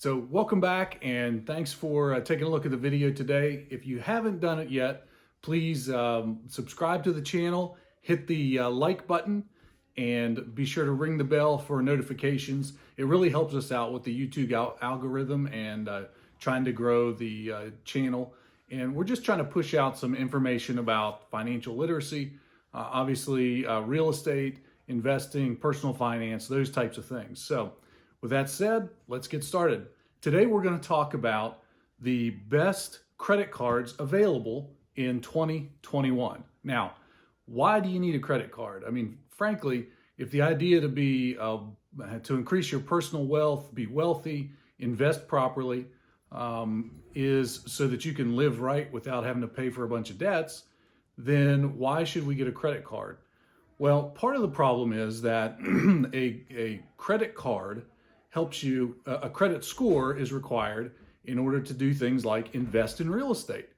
So welcome back and thanks for taking a look at the video today. If you haven't done it yet, please subscribe to the channel, hit the like button, and be sure to ring the bell for notifications. It really helps us out with the YouTube algorithm and trying to grow the channel. And we're just trying to push out some information about financial literacy, obviously real estate, investing, personal finance, those types of things. So with that said, let's get started. Today we're going to talk about the best credit cards available in 2021. Now, why do you need a credit card? I mean, frankly, if the idea to increase your personal wealth, be wealthy, invest properly, is so that you can live right without having to pay for a bunch of debts, then why should we get a credit card? Well, part of the problem is that a credit card helps you, a credit score is required in order to do things like invest in real estate.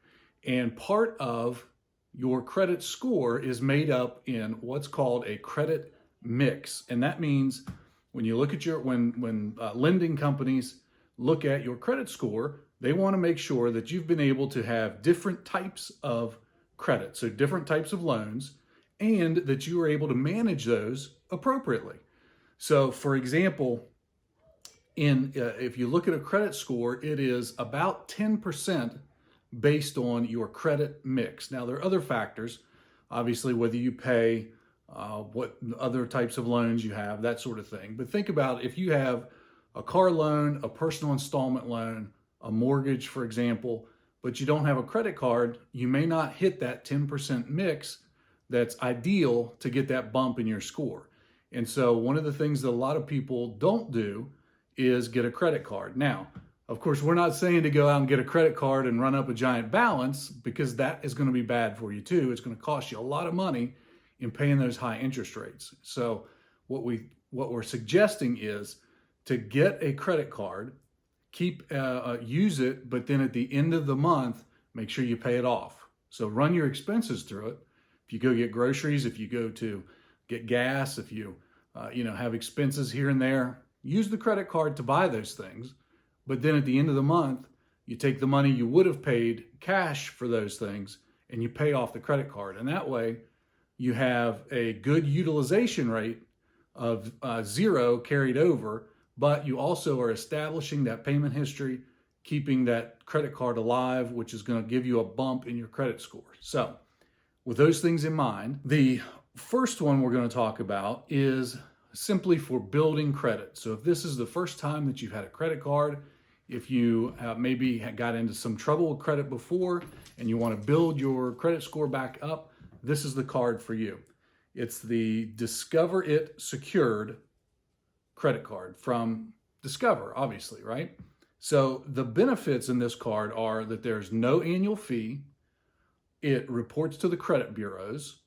And part of your credit score is made up in what's called a credit mix. And that means when you look at when lending companies look at your credit score, they want to make sure that you've been able to have different types of credit, so different types of loans, and that you are able to manage those appropriately. So for example, if you look at a credit score, it is about 10% based on your credit mix. Now, there are other factors, obviously, whether you pay, what other types of loans you have, that sort of thing. But think about if you have a car loan, a personal installment loan, a mortgage, for example, but you don't have a credit card, you may not hit that 10% mix that's ideal to get that bump in your score. And so one of the things that a lot of people don't do is get a credit card. Now, of course, we're not saying to go out and get a credit card and run up a giant balance, because that is going to be bad for you too. It's going to cost you a lot of money in paying those high interest rates. So what we're suggesting is to get a credit card, use it, but then at the end of the month, make sure you pay it off. So run your expenses through it. If you go get groceries, if you go to get gas, if you have expenses here and there, use the credit card to buy those things. But then at the end of the month, you take the money you would have paid cash for those things and you pay off the credit card. And that way you have a good utilization rate of 0 carried over, but you also are establishing that payment history, keeping that credit card alive, which is going to give you a bump in your credit score. So with those things in mind, the first one we're going to talk about is simply for building credit. So if this is the first time that you've had a credit card, if you maybe got into some trouble with credit before and you want to build your credit score back up, this is the card for you. It's the Discover It Secured credit card from Discover, obviously, right? So the benefits in this card are that there's no annual fee. It reports to the credit bureaus.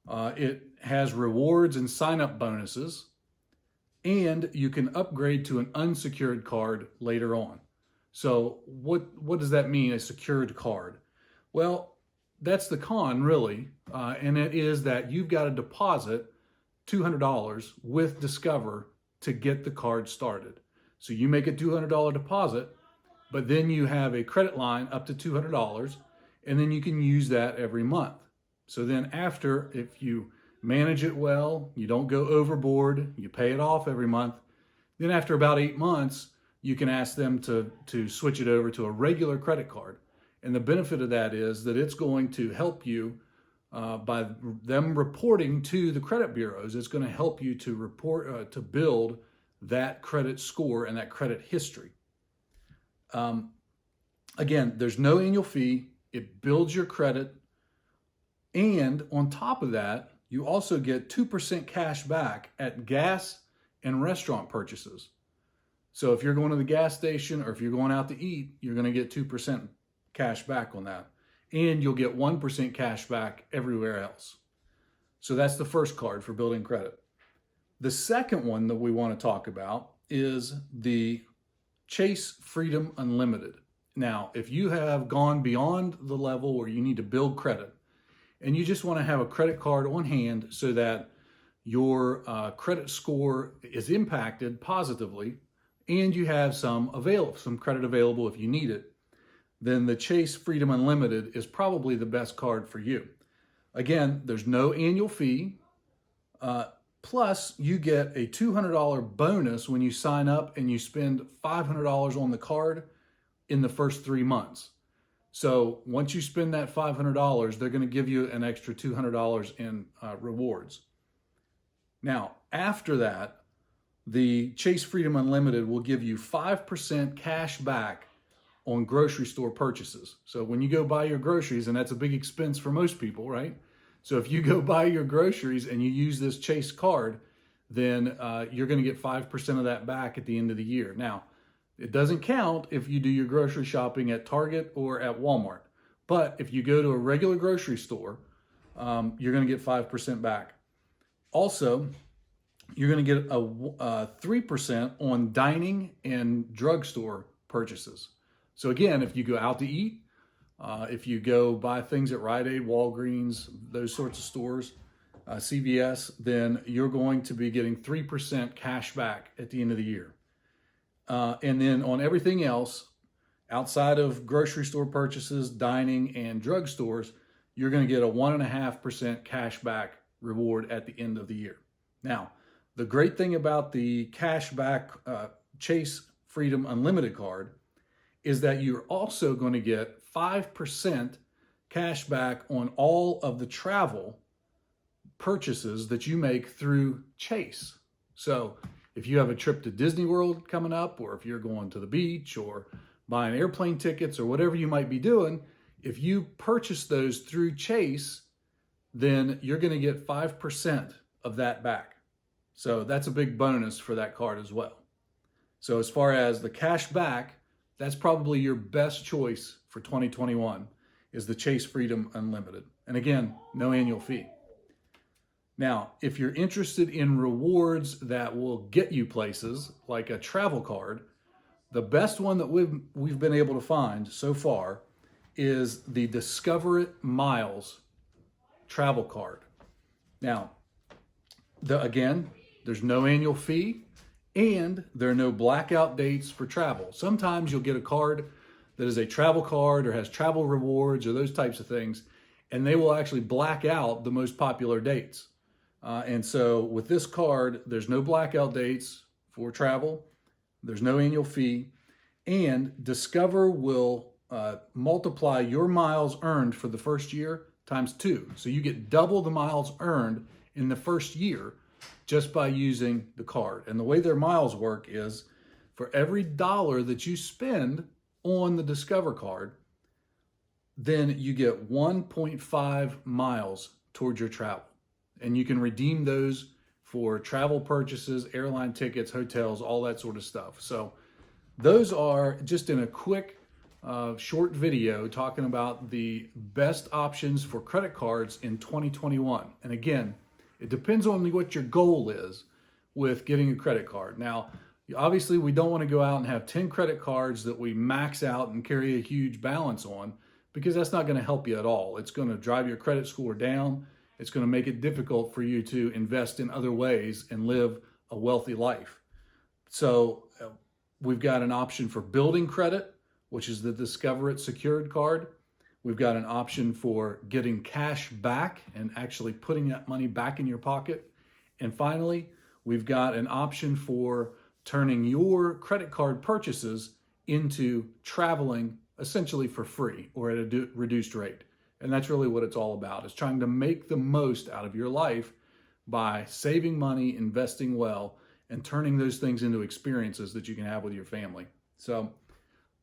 It has rewards and sign-up bonuses, and you can upgrade to an unsecured card later on. So what does that mean, a secured card? Well, that's the con, really, and it is that you've got to deposit $200 with Discover to get the card started. So you make a $200 deposit, but then you have a credit line up to $200, and then you can use that every month. So then after, if you manage it well, you don't go overboard, you pay it off every month, then after about 8 months, you can ask them to switch it over to a regular credit card. And the benefit of that is that it's going to help you by them reporting to the credit bureaus. It's going to help you to report, to build that credit score and that credit history. Again, there's no annual fee. It builds your credit. And on top of that, you also get 2% cash back at gas and restaurant purchases. So if you're going to the gas station or if you're going out to eat, you're going to get 2% cash back on that. And you'll get 1% cash back everywhere else. So that's the first card for building credit. The second one that we want to talk about is the Chase Freedom Unlimited. Now, if you have gone beyond the level where you need to build credit, and you just want to have a credit card on hand so that your credit score is impacted positively and you have some credit available if you need it, then the Chase Freedom Unlimited is probably the best card for you. Again, there's no annual fee. Plus, you get a $200 bonus when you sign up and you spend $500 on the card in the first 3 months. So once you spend that $500, they're going to give you an extra $200 in rewards. Now, after that, the Chase Freedom Unlimited will give you 5% cash back on grocery store purchases. So when you go buy your groceries, and that's a big expense for most people, right? So if you go buy your groceries and you use this Chase card, then you're going to get 5% of that back at the end of the year. Now, it doesn't count if you do your grocery shopping at Target or at Walmart. But if you go to a regular grocery store, you're going to get 5% back. Also, you're going to get a 3% on dining and drugstore purchases. So again, if you go out to eat, if you go buy things at Rite Aid, Walgreens, those sorts of stores, CVS, then you're going to be getting 3% cash back at the end of the year. And then on everything else, outside of grocery store purchases, dining, and drugstores, you're going to get a 1.5% cash back reward at the end of the year. Now, the great thing about the cash back Chase Freedom Unlimited card is that you're also going to get 5% cash back on all of the travel purchases that you make through Chase. So if you have a trip to Disney World coming up, or if you're going to the beach or buying airplane tickets or whatever you might be doing, if you purchase those through Chase, then you're going to get 5% of that back. So that's a big bonus for that card as well. So as far as the cash back, that's probably your best choice for 2021 is the Chase Freedom Unlimited. And again, no annual fee. Now, if you're interested in rewards that will get you places like a travel card, the best one that we've been able to find so far is the Discover It Miles travel card. Now, again, there's no annual fee and there are no blackout dates for travel. Sometimes you'll get a card that is a travel card or has travel rewards or those types of things, and they will actually black out the most popular dates. And so with this card, there's no blackout dates for travel. There's no annual fee. And Discover will multiply your miles earned for the first year times 2. So you get double the miles earned in the first year just by using the card. And the way their miles work is for every dollar that you spend on the Discover card, then you get 1.5 miles towards your travel. And you can redeem those for travel purchases, airline tickets, hotels, all that sort of stuff. So those are just in a quick, short video talking about the best options for credit cards in 2021. And again, it depends on what your goal is with getting a credit card. Now, obviously, we don't want to go out and have 10 credit cards that we max out and carry a huge balance on, because that's not going to help you at all. It's going to drive your credit score down. It's going to make it difficult for you to invest in other ways and live a wealthy life. So we've got an option for building credit, which is the Discover It secured card. We've got an option for getting cash back and actually putting that money back in your pocket. And finally, we've got an option for turning your credit card purchases into traveling essentially for free or at a reduced rate. And that's really what it's all about, is trying to make the most out of your life by saving money, investing well, and turning those things into experiences that you can have with your family. So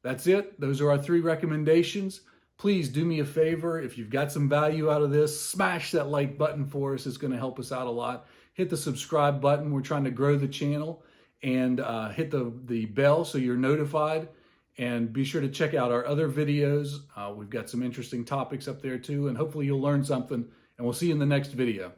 that's it. Those are our 3 recommendations. Please do me a favor. If you've got some value out of this, smash that like button for us. It's going to help us out a lot. Hit the subscribe button. We're trying to grow the channel. And hit the bell so you're notified. And be sure to check out our other videos. We've got some interesting topics up there too. And hopefully you'll learn something. And we'll see you in the next video.